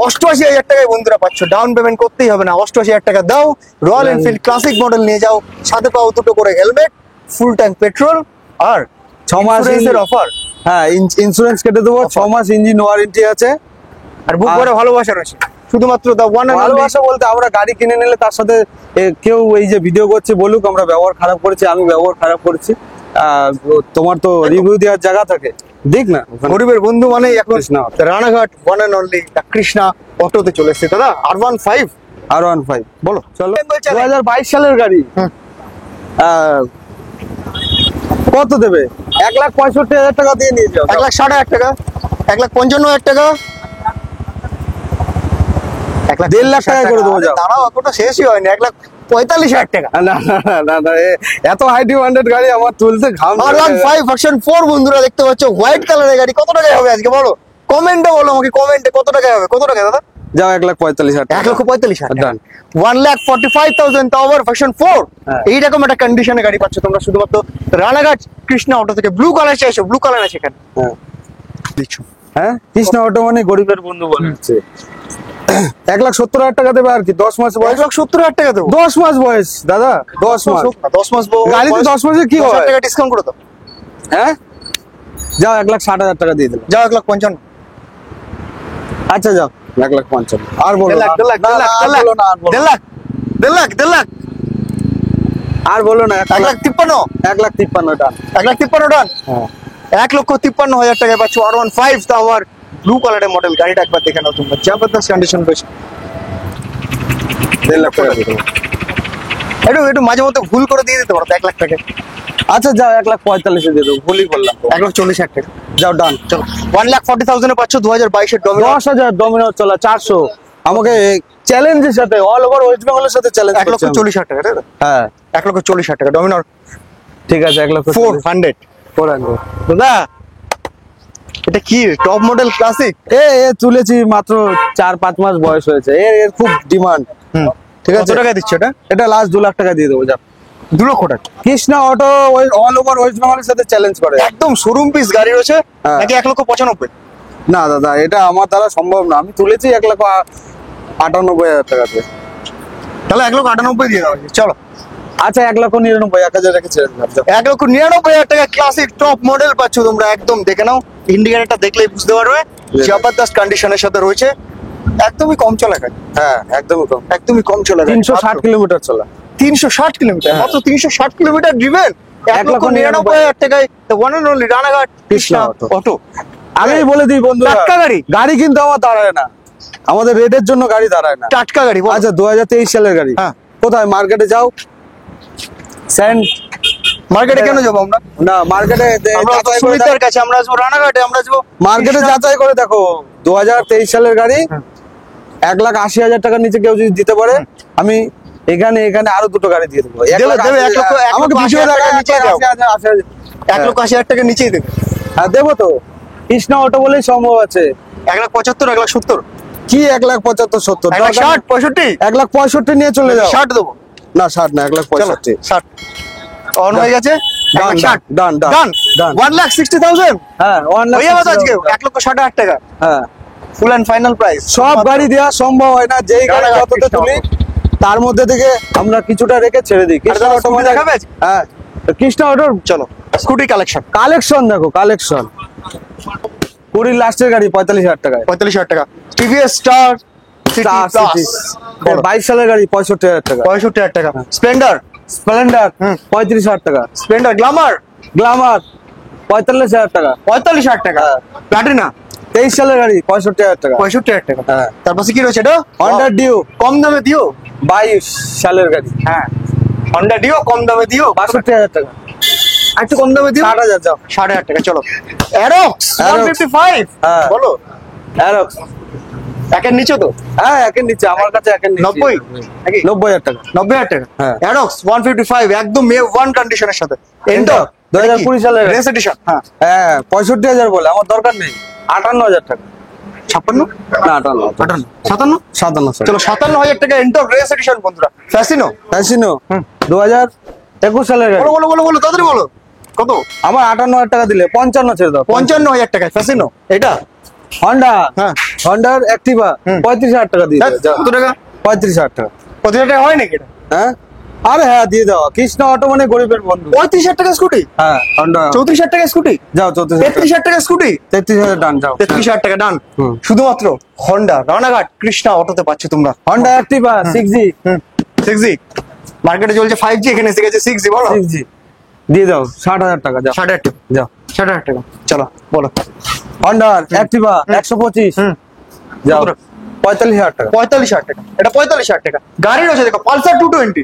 88,000 টাকায় বন্ধুরা পাচ্ছ, ডাউন পেমেন্ট করতেই হবে না। 88,000 টাকা দাও, রয়্যাল এনফিল্ড ক্লাসিক মডেল নিয়ে যাও, সাথে পাও দুটো করে হেলমেট, ফুল ট্যাঙ্ক পেট্রোল, আর 6 মাস ইন্স্যুরেন্সের অফার। হ্যাঁ, ইন্স্যুরেন্স কেটে দেবো, 6 মাস ইঞ্জিন ওয়ারেন্টি আছে। আর বুক করে ভালোবাসা রয়েছে, শুধুমাত্র দা ওয়ান অ্যান্ড অনলি। ভালোবাসা বলতে, আমরা গাড়ি কিনে নিলে তার সাথে কেউ এই যে ভিডিও করছে বলুক আমরা ব্যবহার খারাপ করেছি, আমি ব্যবহার খারাপ করেছি, তোমার তো রিভিউ দেওয়ার জায়গা থাকে, দেখ না ওখানে। গরিবের বন্ধু মানে এখন Krishna. Ranaghat one and only Krishna অটোতে চলে এসেছে দাদা। R15 R15 বলো। চলো, Bengal challenge। 2022 সালের গাড়ি। হুম। কত দেবে? 1,65,000 টাকা দিয়ে নিয়ে যাও। 1,60,000 টাকা, 1,55,000 টাকা, 1.5 লাখ টাকা করে দেবো, যাও। দাঁড়াও, এখনো শেষই হয়নি। 1,45,000 টাকা। না না না না না, এত হাই ডিমান্ডেড গাড়ি আমার তুলতে ঘাম ধরে যায়। R15 ভার্সন 4 বন্ধুরা দেখতে পাচ্ছ, হোয়াইট কালারের গাড়ি। কত টাকায় হবে আজকে বলো? কমেন্টে বলো আমাকে, কমেন্টে কত টাকায় হবে? কত টাকা দাদা? যাও, 1,45,000 টাকা। 1,45,000 Done. 1,45,000 তাও আবার ভার্সন 4। হ্যাঁ। এইরকম একটা কন্ডিশনে গাড়ি পাচ্ছ তোমরা শুধুমাত্র রানাঘাট কৃষ্ণা অটো থেকে। ব্লু কালার চাইছো? ব্লু কালার আছে এখানে, হ্যাঁ দিচ্ছ। হ্যাঁ, কৃষ্ণ অটো মানে গরিবের বন্ধু বলে হচ্ছে। 1,70,000 টাকা দেবে আর কি, 10 মাস বয়স। 1,70,000 টাকা দেবো? 10 মাস বয়স দাদা, 10 মাস। 10 মাস গাড়িতে 10 মাসে কি 10,000 হয়? টাকা ডিসকাউন্ট করে দাও। হ্যাঁ, যাও 1,60,000 টাকা দিয়ে দিলাম। যাও 1,55,000। আচ্ছা যাও 1,55,000 আর বলো 1,50,000, না। 1,50,000, না, আর বলো না, আর বলো না। 1,50,000, 1,50,000, আর বলো না 1,53,000, 1,53,000 টাকা 1,53,000 ডান। হ্যাঁ 1,53,000 টাকায় পাচ্ছ R15, তাও আবার ব্লু কালারের মডেল। গাড়িটা একবার দেখে নাও তোমরা, জবরদস্ত কন্ডিশন রয়েছে। 1,50,000 টাকা দিয়ে দেবো। একটু একটু মাঝে মধ্যে ভুল করে দিয়ে দিতে পারো তো 1,00,000 টাকা। আচ্ছা যাও 1,45,000 দিয়ে দেবো, ভুলই বললাম তো। 1,40,000 টাকা। যাও ডান। চলো 1,40,000 এ পাচ্ছ 2022-এর ডমিনো। 10,000 ডমিনোর চলা 400 আমাকে চ্যালেঞ্জের সাথে অল ওভার ওয়েস্ট বেঙ্গলের সাথে চ্যালেঞ্জ 1,40,000 টাকা, তাই তো? হ্যাঁ 1,40,000 টাকা ডমিনোর ঠিক আছে 1,40,000 400। 400 দাদা এটা কি টপ মডেল ক্লাসিক? এ তুলেছি মাত্র 4-5 মাস বয়স হয়েছে, এর খুব ডিমান্ড। ঠিক কত আছে টাকা দিচ্ছ এটা? এটা লাস্ট 2 লাখ টাকা দিয়ে দেবো। যাও 2 লক্ষ টাকা। Krishna auto all over West বেঙ্গলের সাথে চ্যালেঞ্জ করে। একদম শোরুম পিস গাড়ি রয়েছে হ্যাঁ। নাকি 1,95,000? না দাদা এটা আমার দ্বারা সম্ভব না, আমি তুলেছি 1,98,000 টাকাতে। তাহলে 1,98,000 দিয়ে দাও। চলো আচ্ছা 1,99,000 1,000 রেখে ছেড়ে দিলাম। যাও। 1,99,000 টাকা ক্লাসিক টপ মডেল পাচ্ছ তোমরা। একদম দেখে নাও, ইন্ডিকেটরটা দেখলেই বুঝতে পারবে জবরদস্ত কন্ডিশনের সাথে রয়েছে। একদমই কম চলা গাড়ি, হ্যাঁ একদমই কম, একদমই কম চলা গাড়ি। 360 কিলোমিটার চলা। 360 কিলোমিটার, হ্যাঁ। মাত্র 360 কিলোমিটার ড্রিভেন। 1,99,000 টাকায় one and only Ranaghat Krishna Krishna auto. আমি বলে দিই বন্ধুরা, টাটকা গাড়ি। গাড়ি কিন্তু আমার দাঁড়ায় না, আমাদের রেটের জন্য গাড়ি দাঁড়ায় না। টাটকা গাড়ি বল। আচ্ছা 2023 সালের গাড়ি। হ্যাঁ। কোথায় মার্কেটে যাও, স্যান্ড মার্কেটে কেন যাবো আমরা? না মার্কেটে আমরা তো সুমিতের কাছে, আমরা আসবো রানাঘাটে, আমরা আসবো মার্কেটে কৃষ্ণা। যাচাই করে দেখো 2023 সালের গাড়ি 1,80,000 টাকার নিচে কেউ যদি দিতে পারে, আমি এখানে আরো দুটো গাড়ি দিয়ে দেবো। দেবে, দেবে, 1,80,000 আমাকে ভিডিও দেখা টাকার নিচেই দাও। 80,000 1,80,000 টাকা নিচেই দেবে। হ্যাঁ দেবো তো, কৃষ্ণা অটো বলেই সম্ভব আছে। 1,75,000, 1,70,000, কি 1,75,000 70 1,60,000, 65,000, 1,65,000 নিয়ে চলে যাও। 60 দেবো। না 60 না, চলো 1,65,000। 60 অন হয়ে গেছে। Done, 1,60,000 done, done, ডান। done. 1,60,000 হ্যাঁ 1 লাখ হয়ে যাবে আজকে। 1,60,000 টাকা হ্যাঁ ফুল এন্ড ফাইনাল প্রাইস। সব গাড়ি দেওয়া সম্ভব হয় না, যেই গাড়ি রানাঘাট যতটা কৃষ্ণা তুলি অটো। তার মধ্যে থেকে আমরা কিছুটা রেখে ছেড়ে দিই। কৃষ্ণা দাদা, অটো scooty মানে দেখাবে আজকে? হ্যাঁ কৃষ্ণা অটোর চলো স্কুটি কালেকশন। কালেকশন দেখো, কালেকশন 20 লাস্টের গাড়ি 45,000 টাকায়। 45,000 টাকা TVS star city Star plus. City, 22 সালের গাড়ি 65,000 টাকা। 65,000 টাকা স্প্লেন্ডার, স্প্লেন্ডার হুম। 35,000 টাকা। স্প্লেন্ডার গ্ল্যামার গ্ল্যামার 45,000 টাকা। 45,000 টাকা প্লাটিনা 23 সালের গাড়ি 65,000 টাকা। 65,000 টাকা। হ্যাঁ। তারপর কি রয়েছে এটা? হন্ডা ডিও কম দামে দিও। 22 সালের গাড়ি হ্যাঁ হন্ডা ডিও কম দামে দিও। 62,000 টাকা। একটু কম দামে দিও। 60,000 যাও। 60,000 টাকা। চলো অ্যারক্স Aerox। 155। হ্যাঁ। বলো অ্যারক্স একের নিচে তো হ্যাঁ একের নিচে, আমার কাছে একের নিচে 90 নাকি? 90,000 টাকা। 90,000 টাকা। হ্যাঁ। অ্যারক্স 155 একদম মে 1 কন্ডিশনের সাথে। এন্ডর 2020 সালের রেস এডিশন। হ্যাঁ হ্যাঁ 65,000 বলে, আমার দরকার নেই। 58,000 টাকা। 56 না 58 57 57 চলো 57,000 টাকা এন্টর রেস এডিশন বন্ধুরা। ফ্যাসিনো ফ্যাসিনো 2021 সালের গাড়ি। বলো বলো বলো বলো তাড়াতাড়ি বলো কত? আমার 58,000 টাকা দিলে 55 ছেড়ে দাও। 55,000 টাকায় ফ্যাসিনো। এটা হন্ডা হ্যাঁ। হন্ডার অ্যাক্টিভা 35,000 টাকা দিয়ে দাও। যাও। কত টাকা? 35,000 টাকা। 25,000 টাকা হয় নাকি এটা? হ্যাঁ আরে হ্যাঁ দিয়ে দাও, কৃষ্ণা অটো মানে গরিবের বন্ধু। 35,000 টাকা স্কুটি, হ্যাঁ হন্ডা 34,000 টাকা স্কুটি, যাও 34,000 33,000 টাকা স্কুটি, 33,000 ডান যাও। 33,000 টাকা ডান। হুম। শুধুমাত্র হন্ডা রানাঘাট কৃষ্ণা অটোতে পাচ্ছ তোমরা। হন্ডা অ্যাক্টিভা 6G 6G মার্কেটে চলছে 5G, এখানে এসে গেছে 6G। বলো 6G দিয়ে দাও 60,000 টাকা। যাও 60,000 টাকা। যাও। 60,000 টাকা। চলো বলো হন্ডা অ্যাক্টিভা 125 যাও। কত? 45,000 টাকা। 45,000 টাকা। এটা 45,000 টাকা। গাড়ি রয়েছে দেখো পালসার 220।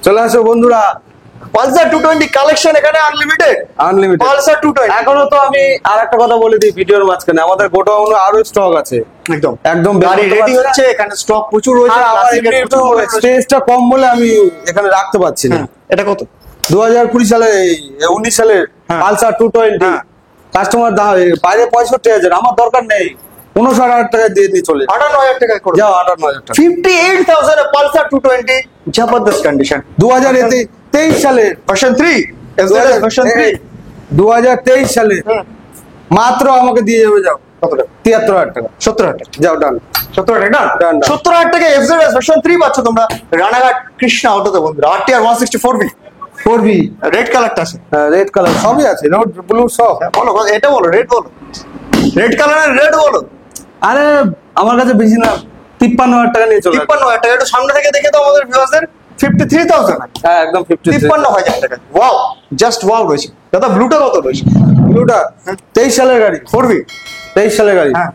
চলে আসো বন্ধুরা, পালসার 220 কালেকশন এখানে আনলিমিটেড। আনলিমিটেড। পালসার 220 এখনো তো আমি আর একটা কথা বলে দিই ভিডিওর মাঝখানে, আমাদের গোডাউনে আরো স্টক আছে। একদম একদম গাড়ি বেরোতে রেডি পারছে না। হচ্ছে, এখানে স্টক প্রচুর রয়েছে। আর আমার classic এর এমনি একটু প্রচুর model রয়েছে। স্পেসটা কম বলে আমি এখানে রাখতে পারছি না। এটা কত? 2020 সালে 19 সালের হ্যাঁ। পালসার 220 হ্যাঁ। কাস্টমার বাইরে 65,000, আমার দরকার নেই। 59,000 টাকা দিয়ে দিয়ে চলে 58,000 টাকায় করে যাও। 58,000 টাকা। 58,000 এ পালসার 220 জবরদস্ত কন্ডিশন। 2023 সালের ভার্সন 3 এসএস ভার্সন 3 2023 সালে মাত্র আমাকে দিয়ে যাবে। যাও কত টাকা? 73,000 টাকা। 70,000 টাকা। যাও ডান। 70,000 টাকা Done, ডান। done. 70,000 টাকা এফজেডএস ভার্সন 3 পাচ্ছ তোমরা রানাঘাট কৃষ্ণা অটোতে বন্ধুরা। আরটিআর 164B 4B রেড কালারটা আছে। রেড কালার সবই আছে, রোড ব্লু সব। বলো এটা বলো, রেড বলো, রেড কালারের রেড বলো। আরে আমার কাছে বেশি না, 53,000 টাকা নিয়ে চলে আসবে। 53,000 টাকা। একটু সামনে থেকে দেখে তো আমাদের ভিউয়ারদের 53,000। হ্যাঁ একদম 53। 53,000 টাকা। ওয়াও, জাস্ট ওয়াও রয়েছে দাদা। ব্লুটা কত রয়েছে? ব্লুটা 23 সালের গাড়ি, 4V। 23 সালের গাড়ি, হ্যাঁ।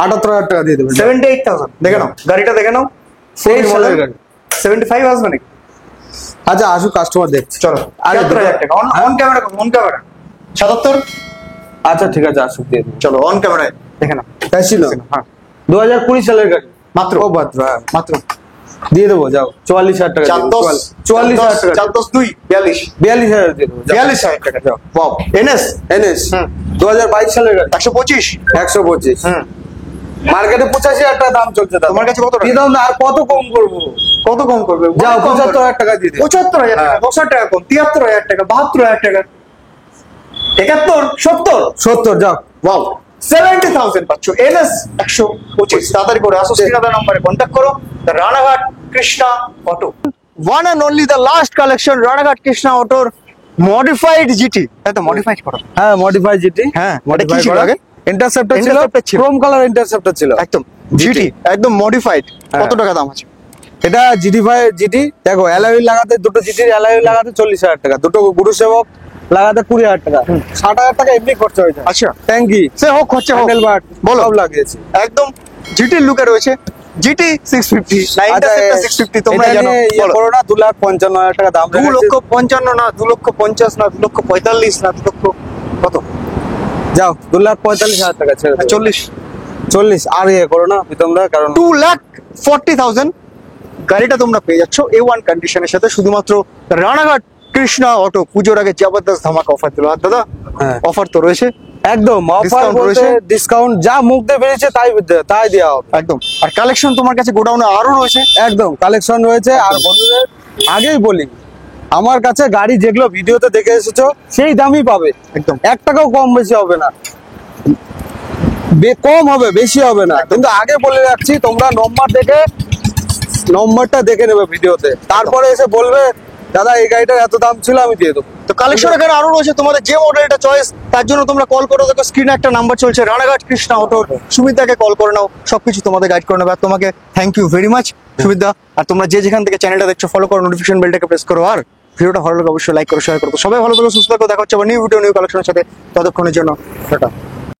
78,000 টাকা দিয়ে দেবেন। 78,000 দেখে নাও, গাড়িটা দেখে নাও। 23 সালের গাড়ি। 75 আসবে নাকি? আচ্ছা আসুক, কাস্টমার দেখছে। চলো, আরে 73,000 টাকা। On camera, on camera 77। আচ্ছা ঠিক আছে, আসুক দিয়ে দেবেন। চলো অন ক্যামেরায় দেখে নাও। ছিল হ্যাঁ 2020 সালের গাড়ি মাত্র। ও মাত্র, হ্যাঁ মাত্র দিয়ে দেবো, যাও 44,000 টাকা। 44,000 টাকা, 4-10-2 42 42,000 দিয়ে দেবো, 42,000 টাকা। যাও। ওয়াও, এনএস এনএস হুম। 2022 সালের গাড়ি, 125। 125। হুম। মার্কেটে 85,000 টাকা দাম চলছে, তোমার কাছে কত টাকা? দিয়ে দাও না, আর কত কম করবো? কত কম করবে? যাও 75,000 টাকা দিয়ে দেবো। 75,000 টাকা, হ্যাঁ। 10,000 টাকা কম। 73,000 টাকা, 72,000 টাকা, 71, 70। 70, যাও। ওয়াও, 70,000 পাচ্ছ। এনএস 125। তাড়াতাড়ি করে আসো, স্ক্রিনে নাম্বারে কন্ট্যাক্ট করো। Ranaghat Krishna auto, one and only the last collection. Ranaghat Krishna অটোর মডিফাইড জিটি। তাই তো, মডিফাইড করো। হ্যাঁ মডিফাই জিটি। হ্যাঁ, এটা কি মডিফাই ছিল করা আগে? ইন্টারসেপ্টর ছিল, Interceptor ছিল। ক্রোম কালার ইন্টারসেপ্টর ছিল। একদম জিটি, একদম মডিফাইড। হ্যাঁ। কত টাকা দাম আছে? এটা জিটি দেখো, অ্যালয় লাগাতে, দুটো জিটির অ্যালয় লাগাতে 40,000 টাকা, দুটো গুরু সেবক লাগাতে 20,000 টাকা, 60,000 টাকা এমনি খরচা হয়েছে। আচ্ছা, ট্যাঙ্কি সে হোক, খরচা হোক। হ্যান্ডেল বার বলো। সব লাগিয়েছি। একদম জিটির লুকে রয়েছে। জিটি 650 না, আচ্ছা, ইন্টারসেপ্টর 650 তোমরা এটা জানো। নিয়ে ইয়ে বলো। করো না, 2,55,000 টাকা দাম 2,55,000 না, 2,50,000 না, 2,45,000 না, 2 লক্ষ কত? যাও 2,45,000 টাকা ছেড়ে দেবো। 40। 40 আর ইয়ে করো না তোমরা, কারণ 2,40,000 গাড়িটা তোমরা পেয়ে যাচ্ছ A1 কন্ডিশনের সাথে, শুধুমাত্র রানাঘাট কৃষ্ণা অটো। পুজোর আগে জবরদস্ত ধামাকা অফার দিল। আর দাদা, হ্যাঁ। অফার তো রয়েছে একদম অফার Discount বলতে রয়েছে? ডিসকাউন্ট যা মুখ দিয়ে বেরিয়েছে তাই দেওয়া হবে। একদম। আর কালেকশন তোমার কাছে গোডাউনে আরো রয়েছে। একদম কালেকশন রয়েছে। আর বন্ধুদের আগেই বলি, আমার কাছে গাড়ি যেগুলো ভিডিওতে দেখে এসেছো সেই দামই পাবে, একদম। 1 টাকাও কম বেশি হবে না, কম হবে বেশি হবে না। কিন্তু আগে বলে রাখছি, তোমরা নম্বরটা দেখে নেবে ভিডিওতে, তারপরে এসে বলবে দাদা এই গাড়িটার এত দাম ছিল, আমি দিয়ে দেবো। তো কালেকশন এখানে আরো রয়েছে। তোমাদের যে মডেলটা চয়েস, তার জন্য তোমরা কল করো। দেখো স্ক্রিনে একটা নাম্বার চলছে, রানাঘাট কৃষ্ণা অটোর। সুমিতদাকে কল করে নাও, সবকিছু তোমাদের গাইড করে নেবে। আর তোমাকে থ্যাংক ইউ ভেরি মাচ সুমিতদা। আর তোমরা যে যেখান থেকে চ্যানেলটা দেখছো, ফলো করো, নোটিফিকেশন বেলটাকে প্রেস করো। আর ভিডিওটা ভালো লাগলে অবশ্যই লাইক করো, শেয়ার করো। তো সবাই ভালো থাকো, সুস্থ থাকো। দেখা হচ্ছে আবার নিউ ভিডিও, নিউ কালেকশনের সাথে। ততক্ষণের জন্য টাটা।